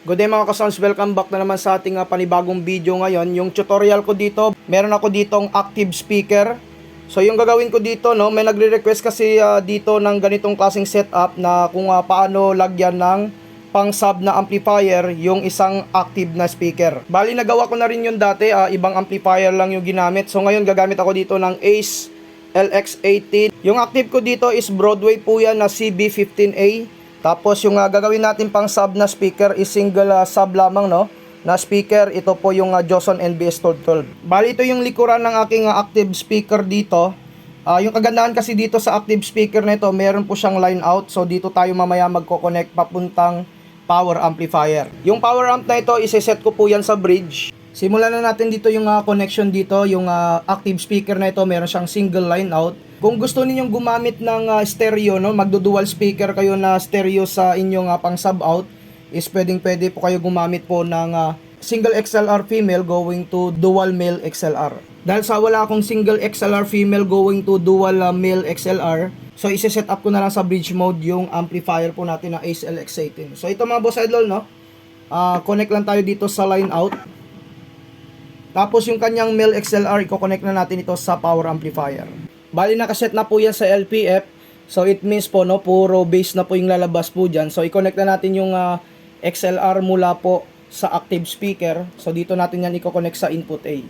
Good day mga ka-sounds, welcome back na naman sa ating panibagong video ngayon. Yung tutorial ko dito, meron ako ditong active speaker. So yung gagawin ko dito, no, may nagre-request kasi dito ng ganitong klaseng setup na kung paano lagyan ng pang-sub na amplifier yung isang active na speaker. Bali nagawa ko na rin yun dati, ibang amplifier lang yung ginamit. So ngayon gagamit ako dito ng Ace LX18. Yung active ko dito is Broadway po yan na CB15A. Tapos yung gagawin natin pang sub na speaker is single sub lamang, no, na speaker. Ito po yung Joson NBS 1212. Bali ito yung likuran ng aking active speaker dito. Yung kagandahan kasi dito sa active speaker na ito, meron po siyang line out. So dito tayo mamaya magko-connect papuntang power amplifier. Yung power amp na ito, iseset ko po yan sa bridge. Simulan na natin dito yung connection dito. Yung active speaker na ito, meron siyang single line out. Kung gusto ninyong gumamit ng stereo, no, magdo-dual speaker kayo na stereo sa inyong pang sub out, is pwede po kayo gumamit po ng single XLR female going to dual male XLR. Dahil sa wala akong single XLR female going to dual male XLR, so ise-set up ko na lang sa bridge mode yung amplifier po natin na Ace LX18. So ito mga boss idol, no, connect lang tayo dito sa line out. Tapos yung kanyang male XLR, i-connect na natin ito sa power amplifier. Bali nakaset na po yan sa LPF. So it means po, no, puro bass na po yung lalabas po dyan. So i-connect na natin yung XLR mula po sa active speaker. So dito natin yan i-connect sa input A.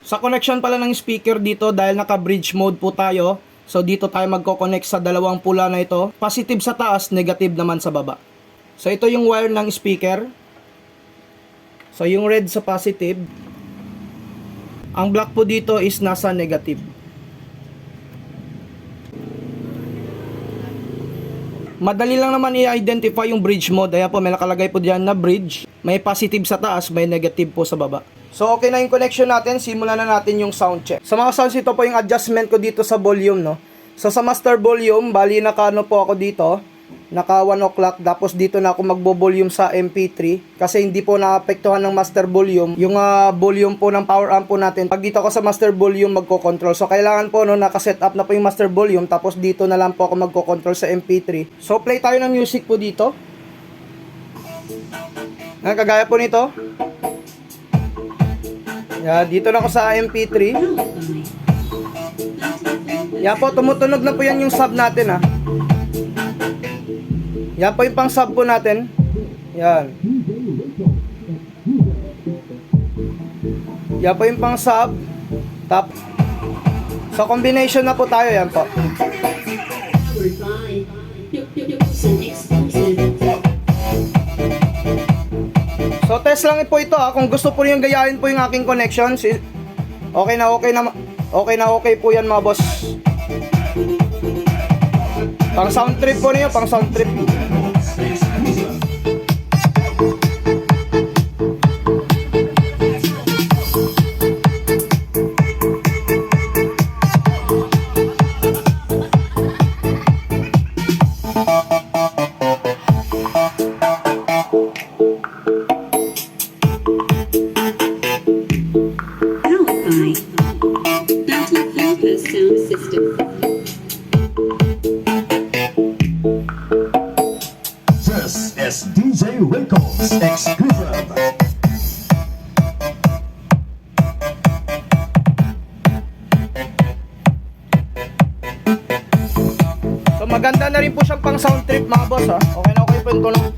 Sa connection pala ng speaker dito, dahil naka-bridge mode po tayo, so dito tayo magko-connect sa dalawang pula na ito. Positive sa taas, negative naman sa baba. So ito yung wire ng speaker. So yung red sa positive. Ang black po dito is nasa negative. Madali lang naman i-identify yung bridge mode. Ayan po, may nakalagay po diyan na bridge. May positive sa taas, may negative po sa baba. So okay na yung connection natin. Simulan na natin yung sound check. Sa mga sounds, ito po yung adjustment ko dito sa volume, no. So sa master volume, bali naka po ako dito. Naka 1 o'clock, tapos dito na ako magbo-volume sa MP3 kasi hindi po naapektuhan ng master volume yung volume po ng power amp po natin. Pag dito ako sa master volume, magko-control. So kailangan po, no, naka-set up na po yung master volume, tapos dito na lang po ako magko-control sa MP3. So play tayo ng music po dito. Kagaya po nito. Yan, dito na ako sa MP3. Yan po, tumutunog na po yan yung sub natin, ha. Yan po yung pang sub po natin. Yan. Yan po yung pang sub. Tap. So combination na po tayo. Yan po. So test lang po ito, ha. Kung gusto po yung gayahin po yung aking connection, okay na okay po yan mga boss. Pang sound trip po niyo, pang sound trip. This is DJ Records exclusive. So maganda na rin po siyang pang sound trip mga boss, ha. Okay na okay po yung tunog.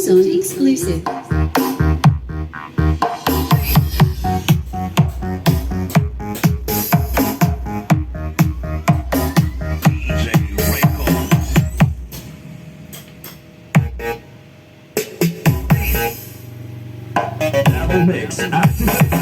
HomeZone exclusive. Double mix activated.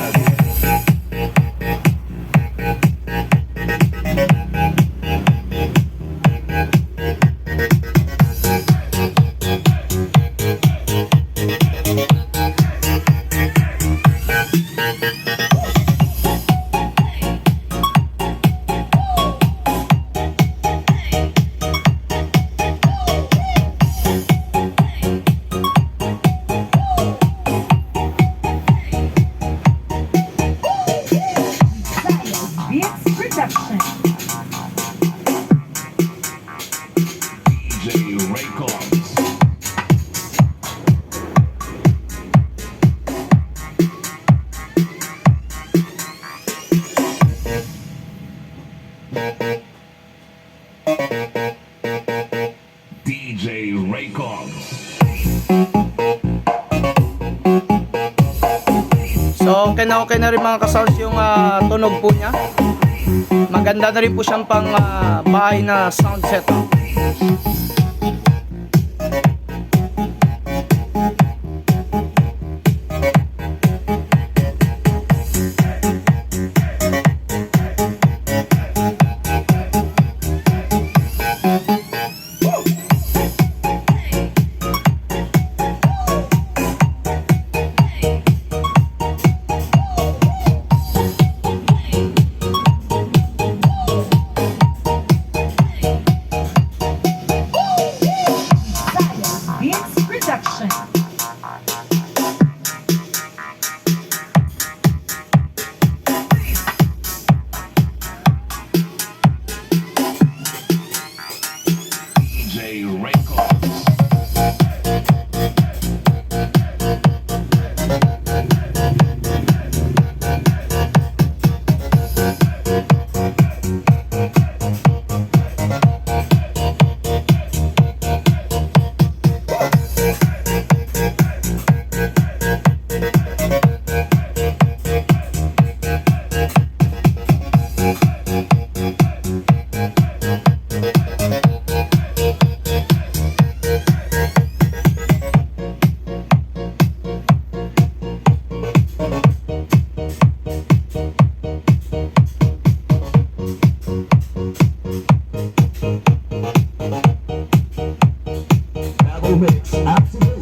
Beats Production. DJ Records. DJ Records. So okay na rin mga ka-sounds yung tunog po niya. Maganda na rin po siyang pang bahay na sound setup. Beats Production. DJ Records. Double mix activated.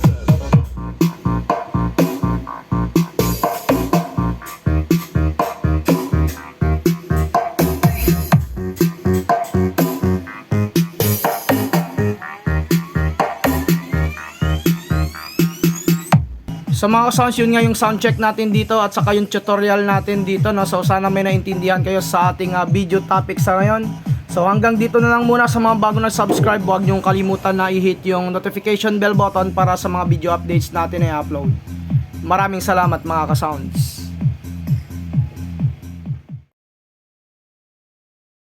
So mga sounds, yun nga yung sound check natin dito at saka yung tutorial natin dito, no? So sana may naintindihan kayo sa ating video topic sa ngayon. So hanggang dito na lang muna. Sa mga bago na subscribe, huwag niyong kalimutan na i-hit yung notification bell button para sa mga video updates natin na i-upload. Maraming salamat mga ka-sounds.